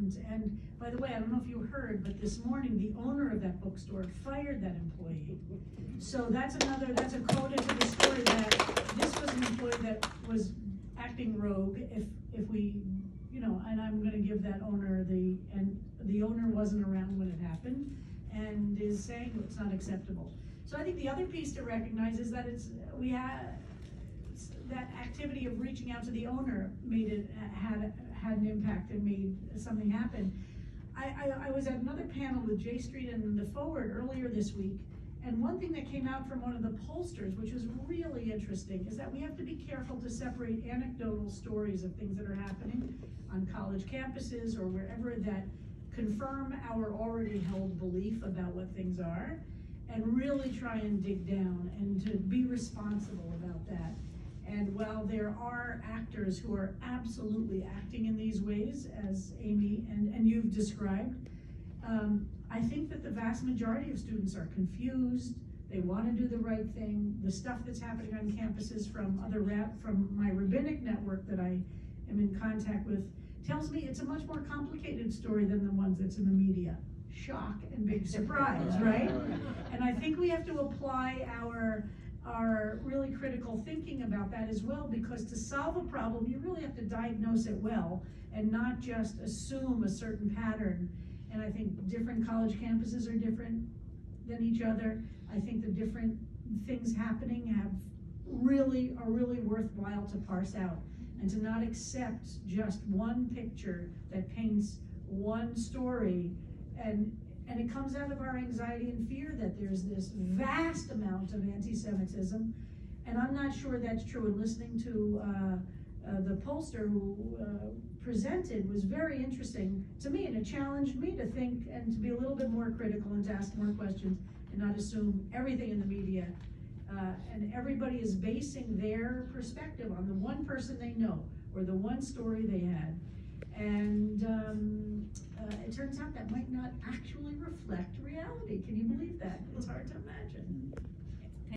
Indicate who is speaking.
Speaker 1: important. And by the way, I don't know if you heard, but this morning, the owner of that bookstore fired that employee. So that's a coda to the story, that this was an employee that was acting rogue, if we, and I'm gonna give that owner and the owner wasn't around when it happened, and is saying it's not acceptable. So I think the other piece to recognize is that that activity of reaching out to the owner had an impact and made something happen. I was at another panel with J Street and the Forward earlier this week, and one thing that came out from one of the pollsters, which was really interesting, is that we have to be careful to separate anecdotal stories of things that are happening on college campuses or wherever that confirm our already held belief about what things are, and really try and dig down and to be responsible about that. And while there are actors who are absolutely acting in these ways, as Amy and you've described, I think that the vast majority of students are confused. They want to do the right thing. The stuff that's happening on campuses from my rabbinic network that I am in contact with tells me it's a much more complicated story than the ones that's in the media. Shock and big surprise, right? And I think we have to apply our really critical thinking about that as well, because to solve a problem, you really have to diagnose it well and not just assume a certain pattern. And I think different college campuses are different than each other. I think the different things happening are really worthwhile to parse out, and to not accept just one picture that paints one story. And it comes out of our anxiety and fear that there's this vast amount of anti-Semitism, and I'm not sure that's true. And listening to the pollster who presented was very interesting to me, and it challenged me to think and to be a little bit more critical and to ask more questions and not assume everything in the media. And everybody is basing their perspective on the one person they know or the one story they had. And it turns out that might not actually reflect reality. Can you believe that? It's hard to imagine.